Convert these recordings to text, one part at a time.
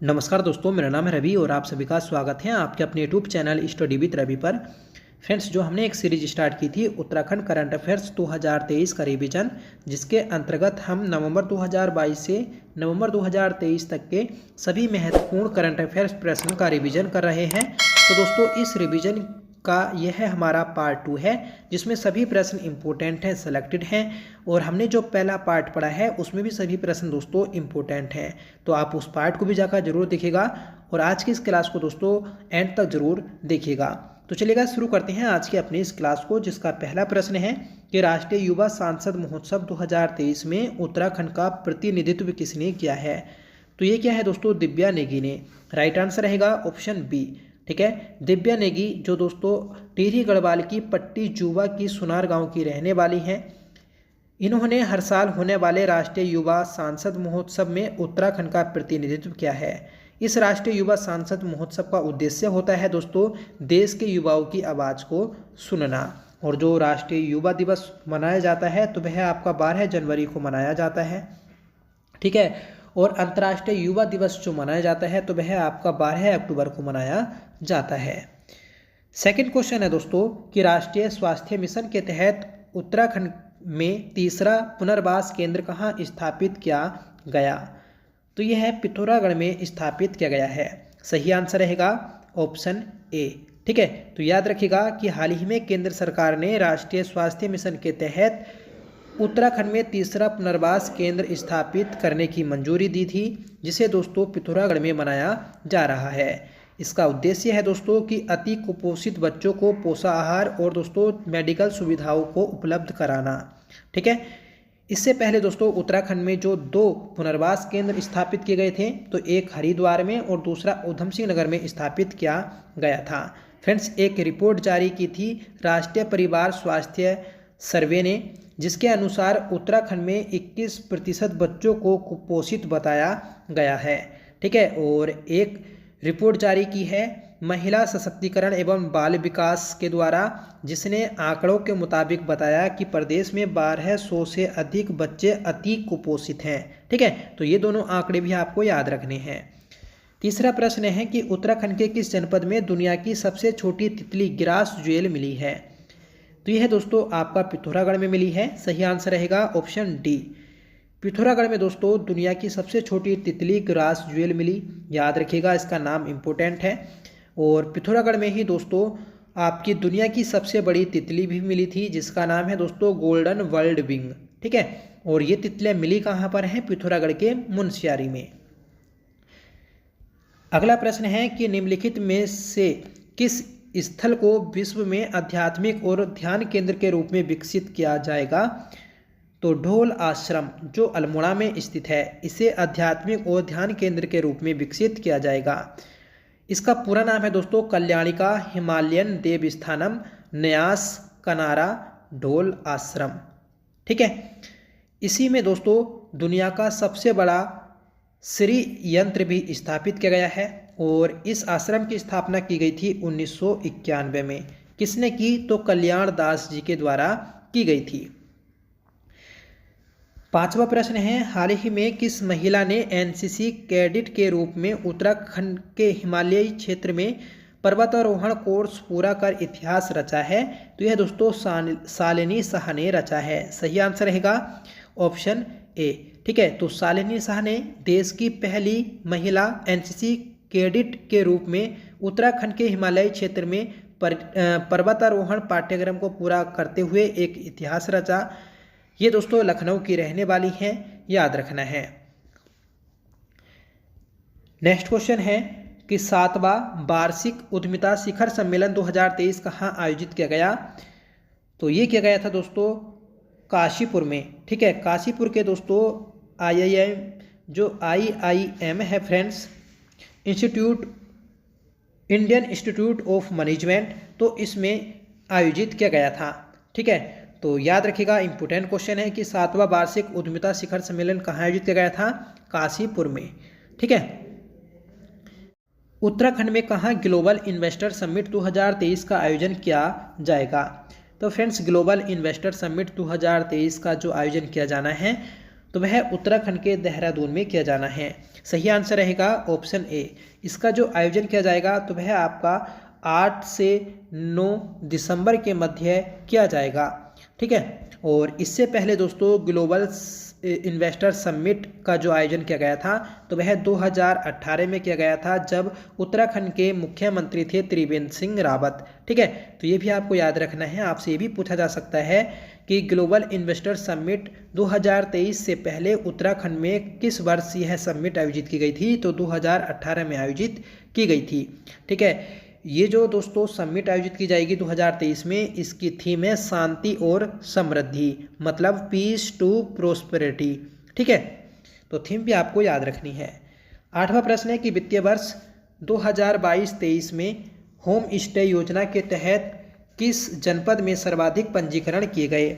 नमस्कार दोस्तों, मेरा नाम है रवि और आप सभी का स्वागत है आपके अपने YouTube channel study with Ravi पर। फ्रेंड्स, जो हमने एक सीरीज स्टार्ट की थी उत्तराखंड करंट अफेयर्स 2023 का रिवीजन, जिसके अंतर्गत हम नवंबर 2022 से नवंबर 2023 तक के सभी महत्वपूर्ण करंट अफेयर्स प्रश्न का रिवीजन कर रहे हैं। तो दोस्तों, इस रिवीजन का यह हमारा पार्ट 2 है, जिसमें सभी प्रश्न इंपॉर्टेंट हैं, सेलेक्टेड हैं। और हमने जो पहला पार्ट पढ़ा है उसमें भी सभी प्रश्न दोस्तों इंपॉर्टेंट हैं, तो आप उस पार्ट को भी जाकर जरूर देखिएगा और आज की इस क्लास को दोस्तों एंड तक जरूर देखिएगा। तो चलिएगा शुरू करते हैं आज की अपनी इस क्लास को, जिसका पहला प्रश्न है कि राष्ट्रीय युवा सांसद महोत्सव 2023 में उत्तराखंड का प्रतिनिधित्व किसने किया है। तो ये क्या है दोस्तों, दिव्या नेगी ने। राइट आंसर रहेगा ऑप्शन बी। ठीक है, दिव्या नेगी जो दोस्तों टिहरी गढ़वाल की पट्टी जुबा की सुनार गांव की रहने वाली हैं। इन्होंने हर साल होने वाले राष्ट्रीय युवा सांसद महोत्सव में उत्तराखंड का प्रतिनिधित्व किया है। इस राष्ट्रीय युवा सांसद महोत्सव का उद्देश्य होता है दोस्तों देश के युवाओं की आवाज़ को सुनना। और जो राष्ट्रीय युवा दिवस मनाया जाता है तो वह आपका 12 जनवरी को मनाया जाता है। ठीक है, और अंतर्राष्ट्रीय युवा दिवस जो मनाया जाता है तो वह आपका 12 अक्टूबर को मनाया जाता है। सेकंड क्वेश्चन है दोस्तों कि राष्ट्रीय स्वास्थ्य मिशन के तहत उत्तराखंड में तीसरा पुनर्वास केंद्र कहाँ स्थापित किया गया। तो यह है पिथौरागढ़ में स्थापित किया गया है। सही आंसर रहेगा ऑप्शन ए। ठीक है, तो याद रखिएगा कि हाल ही में केंद्र सरकार ने राष्ट्रीय स्वास्थ्य मिशन के तहत उत्तराखंड में तीसरा पुनर्वास केंद्र स्थापित करने की मंजूरी दी थी, जिसे दोस्तों पिथौरागढ़ में मनाया जा रहा है। इसका उद्देश्य है दोस्तों कि अति कुपोषित बच्चों को पोषाहार और दोस्तों मेडिकल सुविधाओं को उपलब्ध कराना। ठीक है, इससे पहले दोस्तों उत्तराखंड में जो 2 पुनर्वास केंद्र स्थापित किए गए थे, तो एक हरिद्वार में और दूसरा ऊधम सिंह नगर में स्थापित किया गया था। फ्रेंड्स, एक रिपोर्ट जारी की थी राष्ट्रीय परिवार स्वास्थ्य सर्वे ने, जिसके अनुसार उत्तराखंड में 21% बच्चों को कुपोषित बताया गया है। ठीक है, और एक रिपोर्ट जारी की है महिला सशक्तिकरण एवं बाल विकास के द्वारा, जिसने आंकड़ों के मुताबिक बताया कि प्रदेश में 1200 से अधिक बच्चे अति कुपोषित हैं। ठीक है, तो ये दोनों आंकड़े भी आपको याद रखने हैं। तीसरा प्रश्न है कि उत्तराखंड के किस जनपद में दुनिया की सबसे छोटी तितली ग्रास ज्वेल मिली है। तो यह दोस्तों आपका पिथौरागढ़ में मिली है। सही आंसर रहेगा ऑप्शन डी। पिथौरागढ़ में दोस्तों दुनिया की सबसे छोटी तितली ग्रास ज्वेल मिली। याद रखिएगा, इसका नाम इम्पोर्टेंट है। और पिथौरागढ़ में ही दोस्तों आपकी दुनिया की सबसे बड़ी तितली भी मिली थी, जिसका नाम है दोस्तों गोल्डन वर्ल्ड विंग। ठीक है, और ये तितलियाँ मिली कहाँ पर हैं, पिथौरागढ़ के मुनस्यारी में। अगला प्रश्न है कि निम्नलिखित में से किस स्थल को विश्व में आध्यात्मिक और ध्यान केंद्र के रूप में विकसित किया जाएगा। तो ढोल आश्रम जो अल्मोड़ा में स्थित है, इसे आध्यात्मिक और ध्यान केंद्र के रूप में विकसित किया जाएगा। इसका पूरा नाम है दोस्तों कल्याणिका हिमालयन देवस्थानम न्यास कनारा ढोल आश्रम। ठीक है, इसी में दोस्तों दुनिया का सबसे बड़ा श्री यंत्र भी स्थापित किया गया है। और इस आश्रम की स्थापना की गई थी 1991 में। किसने की, तो कल्याण दास जी के द्वारा की गई थी। पांचवा प्रश्न है हाल ही में किस महिला ने एनसीसी कैडेट के रूप में उत्तराखंड के हिमालयी क्षेत्र में पर्वतारोहण कोर्स पूरा कर इतिहास रचा है। तो यह दोस्तों शालिनी शाह ने रचा है। सही आंसर रहेगा ऑप्शन ए। ठीक है, तो शालिनी शाह ने देश की पहली महिला एनसीसी कैडेट के रूप में उत्तराखंड के हिमालयी क्षेत्र में पर्वतारोहण पाठ्यक्रम को पूरा करते हुए एक इतिहास रचा। ये दोस्तों लखनऊ की रहने वाली हैं, याद रखना है। नेक्स्ट क्वेश्चन है कि 7वां वार्षिक उद्यमिता शिखर सम्मेलन 2023 कहाँ आयोजित किया गया। तो ये किया गया था दोस्तों काशीपुर में। ठीक है, काशीपुर के दोस्तों IIM जो IIM है friends, Indian institute of management, तो इसमें आयोजित किया गया था। ठीक है, तो याद रखिएगा इंपोर्टेंट क्वेश्चन है कि 7वां वार्षिक उद्यमिता शिखर सम्मेलन कहाँ आयोजित किया गया था, काशीपुर में। ठीक है, उत्तराखंड में कहाँ ग्लोबल इन्वेस्टर समिट 2023 का आयोजन किया जाएगा। तो फ्रेंड्स, ग्लोबल इन्वेस्टर समिट 2023 का जो आयोजन किया जाना है तो वह उत्तराखंड के देहरादून में किया जाना है। सही आंसर रहेगा ऑप्शन ए। इसका जो आयोजन किया जाएगा तो वह आपका 8 से 9 दिसंबर के मध्य किया जाएगा। ठीक है, और इससे पहले दोस्तों ग्लोबल इन्वेस्टर समिट का जो आयोजन किया गया था तो वह 2018 में किया गया था, जब उत्तराखंड के मुख्यमंत्री थे त्रिवेंद्र सिंह रावत। ठीक है, तो ये भी आपको याद रखना है। आपसे ये भी पूछा जा सकता है कि ग्लोबल इन्वेस्टर समिट 2023 से पहले उत्तराखंड में किस वर्ष यह समिट आयोजित की गई थी, तो 2018 में आयोजित की गई थी। ठीक है, ये जो दोस्तों समिट आयोजित की जाएगी 2023 में, इसकी थीम है शांति और समृद्धि, मतलब पीस टू प्रोस्पेरिटी। ठीक है, तो थीम भी आपको याद रखनी है। 8वां प्रश्न है कि वित्तीय वर्ष 2022-23 में होम स्टे योजना के तहत किस जनपद में सर्वाधिक पंजीकरण किए गए।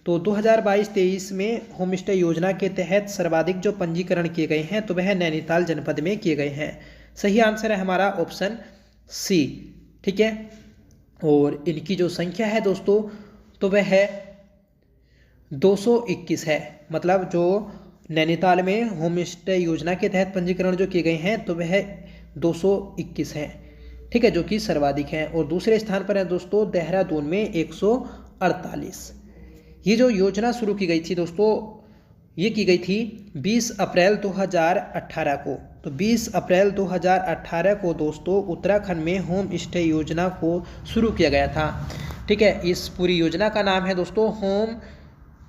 तो 2022-23 में होम स्टे योजना के तहत सर्वाधिक जो पंजीकरण किए गए हैं तो वह नैनीताल जनपद में किए गए हैं। सही आंसर है हमारा ऑप्शन सी। ठीक है, और इनकी जो संख्या है दोस्तों तो वह है 221 है। मतलब जो नैनीताल में होम स्टे योजना के तहत पंजीकरण जो किए गए हैं तो वह 221 है। ठीक है, जो कि सर्वाधिक है। और दूसरे स्थान पर है दोस्तों देहरादून में 148। ये जो योजना शुरू की गई थी दोस्तों, ये की गई थी 20 अप्रैल 2018 को। तो 20 अप्रैल 2018 को दोस्तों उत्तराखंड में होम स्टे योजना को शुरू किया गया था। ठीक है, इस पूरी योजना का नाम है दोस्तों होम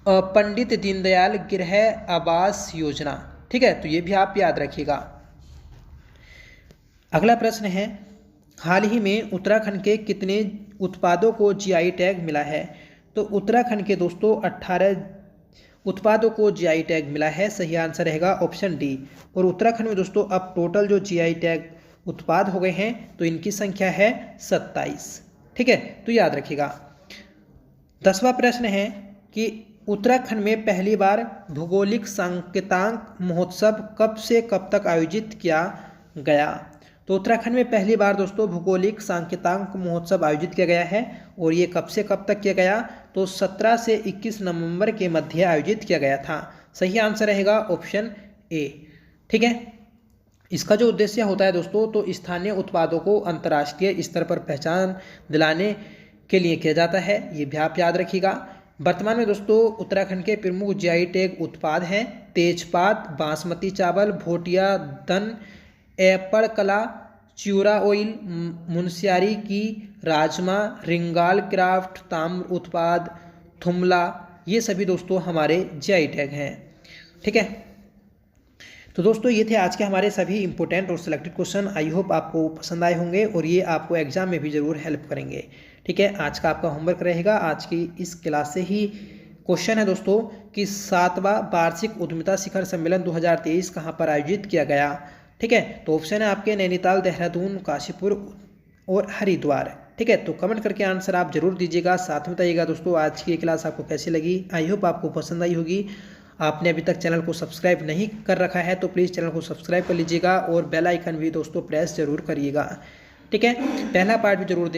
पंडित दीनदयाल गृह आवास योजना। ठीक है, तो ये भी आप याद रखिएगा। अगला प्रश्न है, हाल ही में उत्तराखंड के कितने उत्पादों को जीआई टैग मिला है। तो उत्तराखंड के दोस्तों 18 उत्पादों को जीआई टैग मिला है। सही आंसर रहेगा ऑप्शन डी। और उत्तराखंड में दोस्तों अब टोटल जो जीआई टैग उत्पाद हो गए हैं तो इनकी संख्या है 27। ठीक है, तो याद रखिएगा। 10वां प्रश्न है कि उत्तराखंड में पहली बार भौगोलिक सांकेतांक महोत्सव कब से कब तक आयोजित किया गया। तो उत्तराखंड में पहली बार दोस्तों भौगोलिक सांकेतांक महोत्सव आयोजित किया गया है, और ये कब से कब तक किया गया, तो 17 से 21 नवंबर के मध्य आयोजित किया गया था। सही आंसर रहेगा ऑप्शन ए। ठीक है, इसका जो उद्देश्य होता है दोस्तों तो स्थानीय उत्पादों को अंतर्राष्ट्रीय स्तर पर पहचान दिलाने के लिए किया जाता है। ये भी आप याद रखिएगा। वर्तमान में दोस्तों उत्तराखंड के प्रमुख जीआई टैग उत्पाद हैं तेजपात, बासमती चावल, भोटिया दन, एप्पड़ कला, च्यूरा ऑयल, मुनस्यारी की राजमा, रिंगाल क्राफ्ट, ताम्र उत्पाद, थुमला, ये सभी दोस्तों हमारे जीआई टैग हैं। ठीक है, तो दोस्तों ये थे आज के हमारे सभी इंपॉर्टेंट और सिलेक्टेड क्वेश्चन। आई होप आपको पसंद आए होंगे और ये आपको एग्जाम में भी ज़रूर हेल्प करेंगे। ठीक है, आज का आपका होमवर्क रहेगा, आज की इस क्लास से ही क्वेश्चन है दोस्तों कि 7वां वार्षिक उद्यमिता शिखर सम्मेलन 2023 कहाँ पर आयोजित किया गया। ठीक है, तो ऑप्शन है आपके नैनीताल, देहरादून, काशीपुर और हरिद्वार। ठीक है, तो कमेंट करके आंसर आप जरूर दीजिएगा, साथ में बताइएगा दोस्तों आज की क्लास आपको कैसी लगी। आई होप आपको पसंद आई होगी। आपने अभी तक चैनल को सब्सक्राइब नहीं कर रखा है तो प्लीज़ चैनल को सब्सक्राइब कर लीजिएगा और बेल आइकन भी दोस्तों प्रेस जरूर करिएगा। ठीक है, पहला पार्ट भी जरूर